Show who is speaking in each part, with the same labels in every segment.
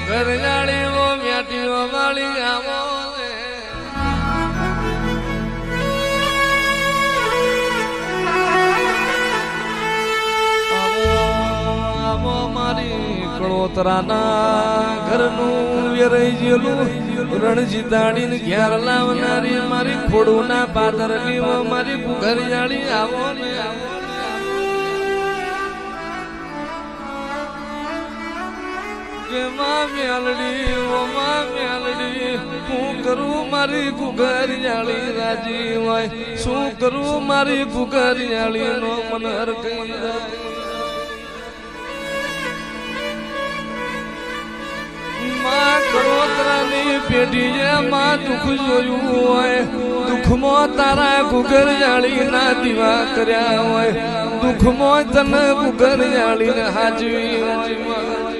Speaker 1: ઘર જાણી વો મ્યાટીઓ વાળી આવો આવો મારી કળોતરાના ઘરનું વેરાઈ ગયેલું રણજી દાડીને ઘેર લાવનારી મારી ખોડુના પાદરની મારી ઘર જાણી આવો ને આવો મેલડી હું કરું મારી ગુગર જાળી રાજી હોય શું કરું મારી ગુગર જાળી નો મનર કઈ માં કરોતરાની પેઢીએ માં દુઃખ જોયું હોય દુઃખમાં તારા ગુગર જાળી ના દીવા કર્યા હોય દુઃખમાં તને ગુગર જાળી ને હાજવી હોય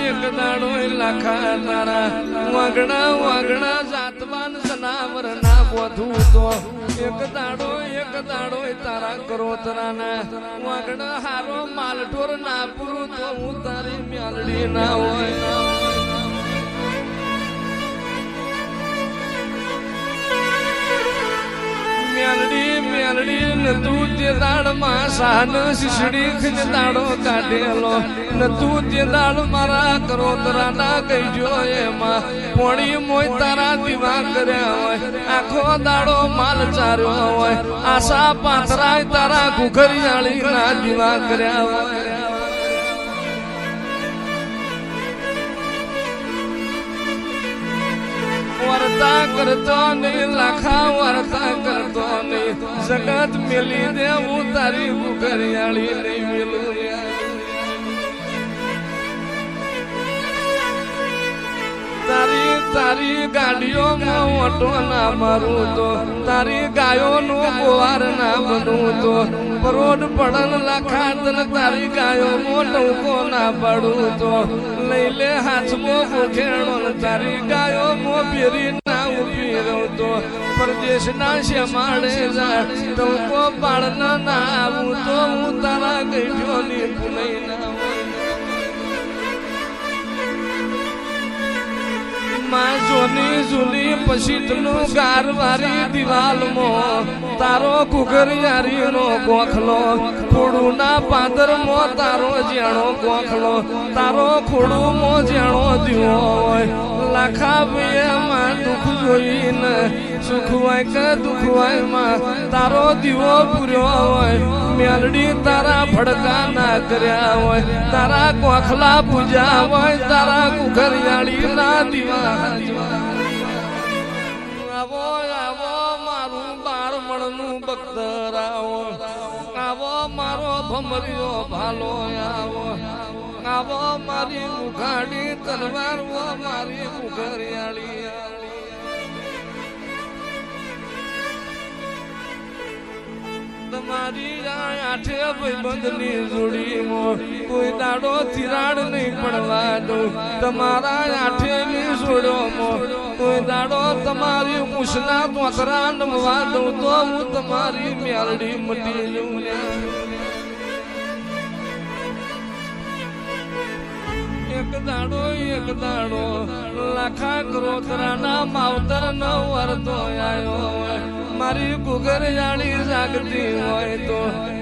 Speaker 1: એક દાડો લાખા તારા વાગણા જાતવાન સનાવર ના બોધું તો એક દાડો તારા કરોતરાના વાગણા હારો માલઢોર ના પૂરું તો હું તારી મ્યાલડી ના હોય મેલડી ને તું તે દાડમાં સાન શીશડી ખજ દાડો કાઢેલો ને તું તે દાડ મારા કરોતરાના કહીજો એમાં પોણી મોય તારા દીવા કર્યા હોય આખો દાડો માલ ચાર્યો હોય આશા પાથરાય તારા ઘુઘરિયાળી ના દીવા કર્યા હોય વર્તા કરતો નહીં લાખા વર્તા કરતો નહીં જગત મેલી દેવું તારી ઘુઘરિયાળી નહીં મેલું તારી ગાડીઓમાં ઓટો ના મારું તો તારી ગાયોનું ગોવાર ના બનવું તો પરોડ પડન લાખા તને તારી ગાયોમાં ટૂંકો ના પડું તો લઈ લે હાથમાં ગોખેણો તારી ગાયોમાં ફેરી ના ઉભી રહું તો પરદેશના શેમાડે જા ટૂંકો પાડના ના આવું તો હું તારા ગઈઠોની પુનઈ ના માં જોની જૂની પછીતનું ગારવારી દિવાલમાં તારો ઘુઘરિયારી નો ગોખલો ખોડુના પાદરમાં તારો જેણો ગોખલો તારો ખોડુમાં જેણો દીવો હોય લાખા માં દુઃખ જોઈને સુખ હોય કે દુઃખ હોય માં તારો દીવો પૂર્યો હોય મેલડી તારા ભડકા ના કર્યા હોય તારા ગોખલા પૂજા હોય તારા ઘુઘરિયાળી ના દીવા આવો આવો મારું બારમણનું બખ્તર આવો મારો ભમરીઓ ભાલો આવો મારી ઉઘાડી તલવાર મારી ઘુઘરિયાળી તમારી આઠે ભાઈબંધની જોડીમાં કોઈ દાડો તિરાડ નહીં પડવા દઉં તમારા આઠેની જોડોમાં કોઈ દાડો તમારી મૂછના તોતરા નમવા દઉં તો હું તમારી મ્યાલડી મટી જઉં એક દાડો લાખા કરોતરાના માવતર ન વરતો આવ્યો મારી ઘુઘરિયાળી જાગતી હોય તો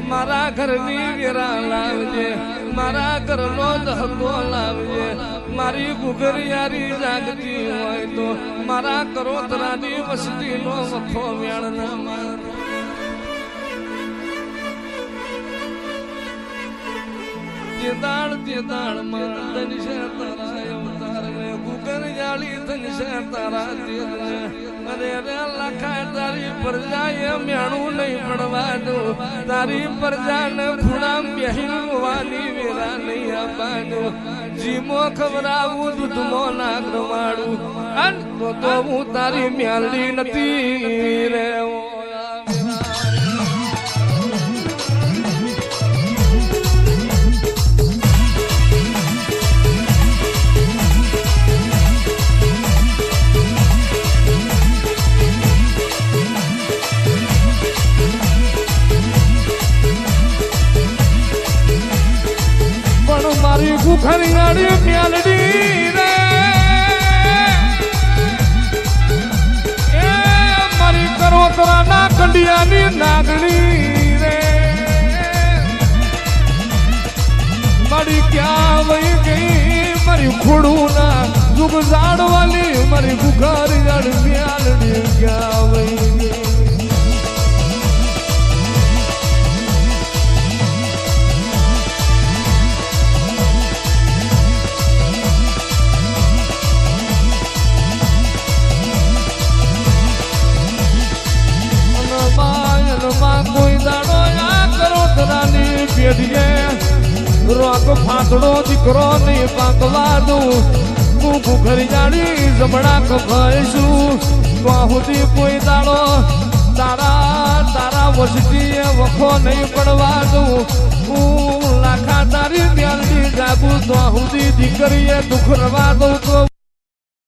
Speaker 1: મારા ઘરની વેરા લાવજે મારા ઘરનો ધક્કો લાવજે મારી ઘુઘરિયાળી જાગતી હોય તો મારા કરોતરાની વસ્તીનો વખો વેણ ના તે દાળ માં ધન છે તારા અવતાર ને ઘુઘરિયાળી ધન છે તારા તેજ અરે રે લખા તારી પ્રજા એ મેણું નહીં પડવા દઉં તારી પ્રજાને ખૂણામ બેહી હોવાની વેરા નહીં આપવાનું જીમો ખવડાવું દૂધમો ના કરવાડું તો હું તારી મ્યાલડી નથી રે કુખરિયાળી મ્યાલડી રે એ મારી કરોતરાના કંડિયાની નાગણી રે મારી ક્યાં વહી ગઈ મારી ખોડું ના જુગ ઝાડવાલી મારી કુખરિયાળી મ્યાલડી ક્યાં વહી ગઈ કોઈ દાડો આ કરોતરાની પેઢીએ રોક ફાટડો દીકરો નહીં પાકવા દઉં હું ઘરી જાડી જમણા કભાઈશું બાહુથી કોઈ દાડો તારા વસતી વખો નહીં પડવા દઉં હું લાખા તારી મ્યાલડી જાગું તો સુધી દીકરીએ દુઃખ રવા દઉં તો